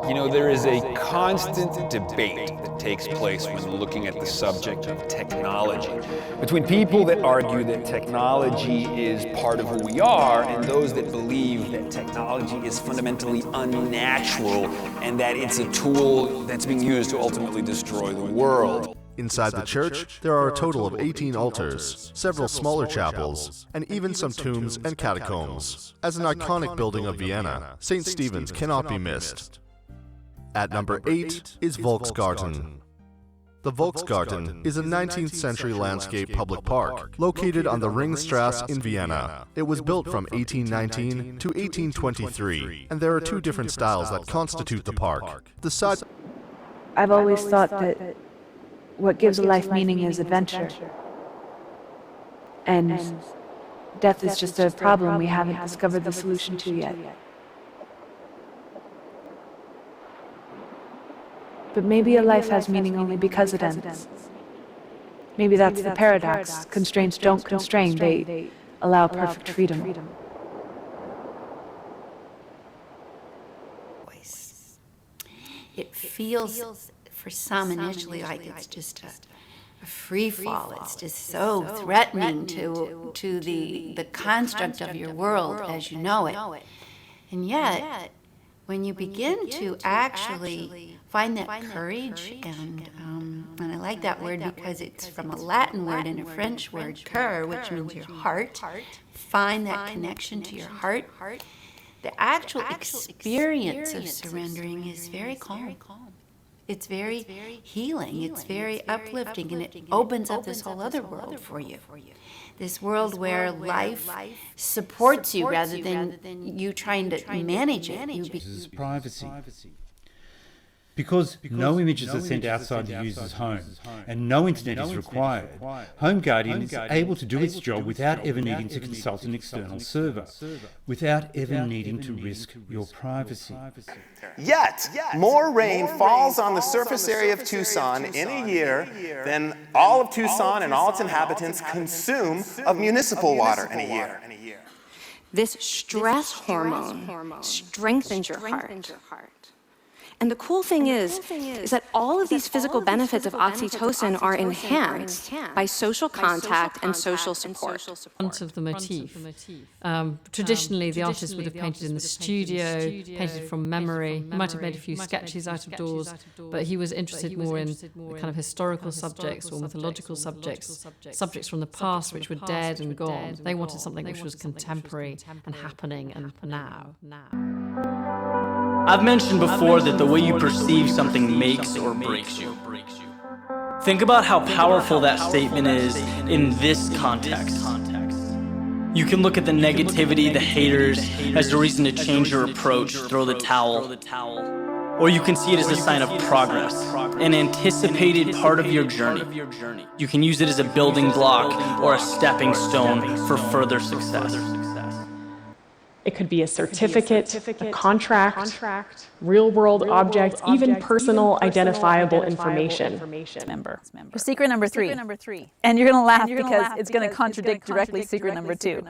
You know, there is a constant debate that takes place when looking at the subject of technology between people that argue that technology is part of who we are and those that believe that technology is fundamentally unnatural and that it's a tool that's being used to ultimately destroy the world. Inside the church, there are a total of 18 altars, several smaller chapels, and even some tombs and catacombs. As an iconic building of Vienna, St. Stephen's cannot be missed. At number 8 is Volksgarten. The Volksgarten is a 19th century landscape public park located on the Ringstrasse in Vienna. It was built from 1819 to 1823, and there are two different styles that constitute the park. The side I've always thought that what gives a life meaning is adventure. And death is just a problem we haven't discovered the solution to yet. But maybe a life has meaning only because it ends. Maybe that's the paradox. Constraints don't constrain, they allow perfect freedom. It feels, for some initially, like it's just a free fall. It's just so threatening to the construct of your world as you know it. And yet, when you begin to actually find that courage, and I like that word because it's from a Latin word and a French word, cœur, which means your heart, find that connection to your heart, the actual experience of surrendering is very calm. It's very healing, it's very uplifting, and it opens up this whole other world for you. This world where life supports you rather than you trying to manage it. This is privacy. Because no images are sent outside the user's home and no internet is required, Home Guardian is able to do its job without ever needing to consult an external server, without ever needing to risk your privacy. Yet, more rain falls on the surface area of Tucson in a year than all of Tucson and all its inhabitants consume of municipal water in a year. This stress hormone strengthens your heart. And the cool thing is that all of these physical benefits of oxytocin are enhanced by social contact and social support. Front of the motif. Traditionally, the artist would have painted in the studio, painted from memory. He might have made a few sketches out of doors, but he was interested more in kind of historical subjects or mythological subjects from the past which were dead and gone. They wanted something which was contemporary and happening and now. I've mentioned before that the way you perceive something makes or breaks you. Think about how powerful that statement is in this context. You can look at the negativity, the haters, as a reason to change your approach, throw the towel. Or you can see it as a sign of progress, an anticipated part of your journey. You can use it as a building block or a stepping stone for further success. It could be a certificate, a contract, real-world objects, even personal identifiable information. Secret number three. And you're going to laugh because it's going to contradict directly secret number 2.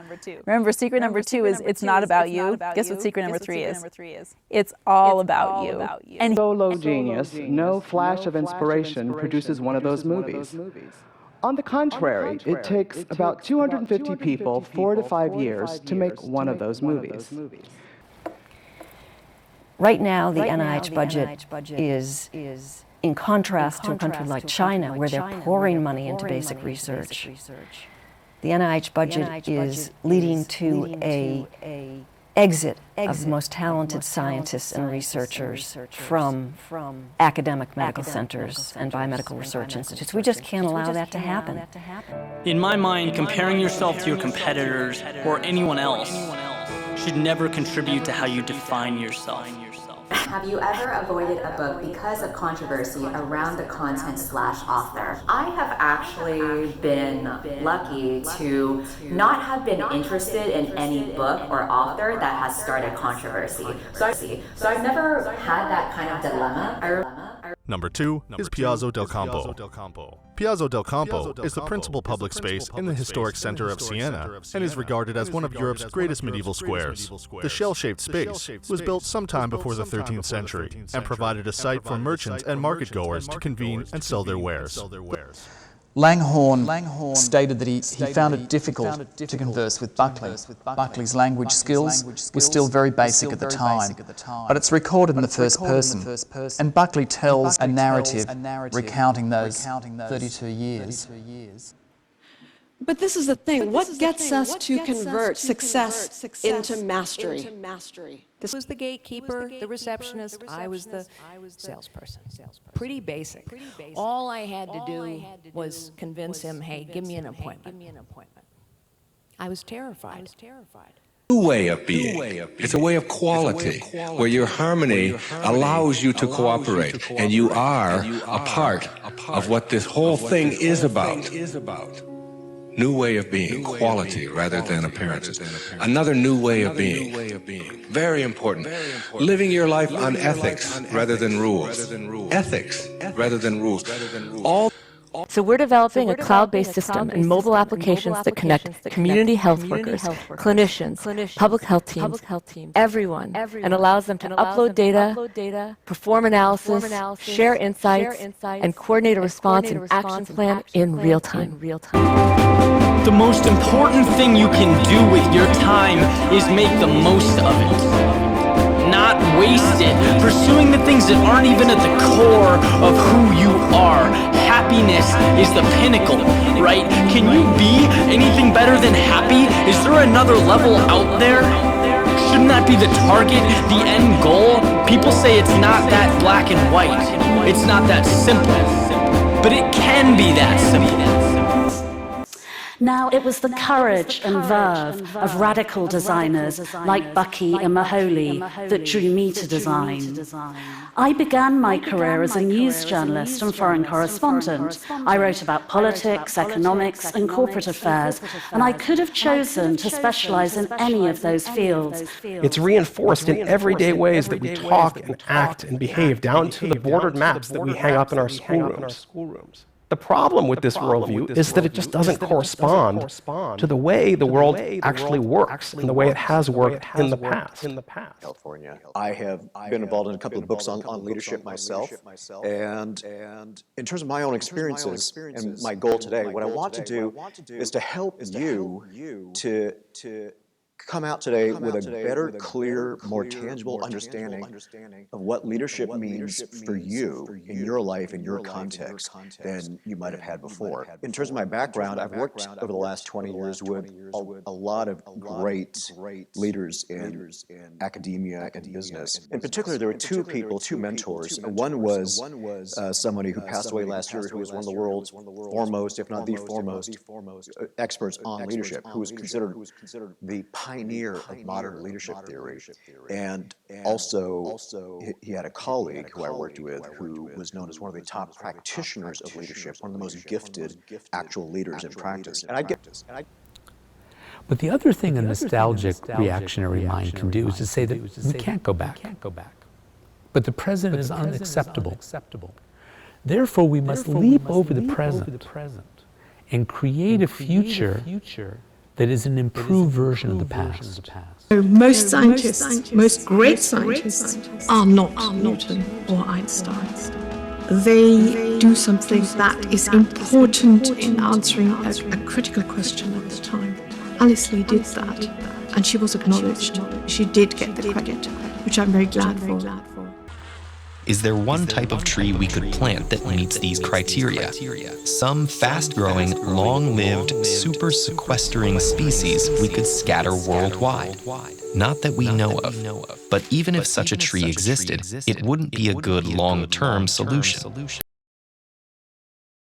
Remember, secret number 2 is it's not about you. Guess what secret number 3 is? It's all about you. And solo genius, no flash of inspiration produces one of those movies. On the contrary, it takes about 250 people 4 to 5 years to make one of those movies. Right now, the NIH budget is in contrast to a country like China, where they're pouring money into basic research. The NIH budget is leading to an exit of the most talented scientists and researchers from academic medical centers and biomedical research institutes. We just can't allow that to happen. In my mind, comparing yourself to your competitors or anyone else should never contribute to how you define yourself. Have you ever avoided a book because of controversy around the content/author? I have actually been lucky to not have been interested in any book or author that has started controversy. So I've never had that kind of dilemma. Number 2 is Piazza del Campo. Piazza del Campo is the principal public space in the historic center of Siena and is regarded as one of Europe's greatest medieval squares. The shell-shaped space was built sometime before the 13th century and provided a site for merchants and market-goers to convene and sell their wares. Langhorne stated that he found it difficult to converse with Buckley. Buckley's language skills were still very basic at the time, but it's recorded in the first person, and Buckley tells a narrative recounting those 32 years. But this is the thing, what gets us to convert success into mastery? This was the gatekeeper, the receptionist, I was the salesperson. Pretty basic. All I had to do was convince him, hey, give me an appointment. I was terrified. New way of being. It's a way of quality, where your harmony allows you to cooperate, and you are a part of what this whole thing is about. New way of being, quality rather than appearances. Another new way of being, very important. Living your life on ethics rather than rules. Ethics rather than rules. So we're developing a cloud-based system and mobile applications that connect community health workers, clinicians, public health teams, everyone, and allows them to upload data, perform analysis, share insights, and coordinate a response and action plan in real time. The most important thing you can do with your time is make the most of it. Not waste it, pursuing the things that aren't even at the core of who you are. Happiness is the pinnacle, right? Can you be anything better than happy? Is there another level out there? Shouldn't that be the target, the end goal? People say it's not that black and white. It's not that simple. But it can be that simple. Now, it was the courage and verve of radical designers like Bucky and Maholi that drew me to design. I began my career as a news journalist and foreign correspondent. I wrote about politics, economics, and corporate affairs, and I could have chosen to specialize in any of those fields. It's reinforced in everyday ways that we talk and act and behave, down to the bordered maps that we hang up in our schoolrooms. The problem with this worldview is that it just doesn't correspond to the way the world actually works and the way it has worked in the past. California. I have been involved in a couple of books on leadership myself, and in terms of my own experiences and my goal today, what I want to do is to help you to come out today with a better, clear, more tangible understanding of what leadership means for you in your life, in your context, than you might have had before. In terms of my background, I've worked over the last 20 years with a lot of great leaders in academia and business. In particular, there were two people, two mentors. One was somebody who passed away last year, who was one of the world's foremost, if not the foremost, experts on leadership, who was considered the pioneer of modern leadership theory. And also, he had a colleague who I worked with who was known as one of the top practitioners of leadership, one of the most gifted actual leaders in practice. And I get this. But the other thing a nostalgic reactionary mind can do is to say that we can't go back. But the present is unacceptable. Therefore, we must leap over the present and create a future that is an improved version of the past. So most scientists, most great scientists, are not Newton or Einstein. They do something that is important in answering a critical question at the time. Alice Lee did that, and she was acknowledged. She did get the credit, which I'm very glad for. Is there one type of tree we could plant that meets these criteria? Some fast-growing, long-lived, super-sequestering species we could scatter worldwide? Not that we know of, but even if such a tree existed, it wouldn't be a good long-term solution.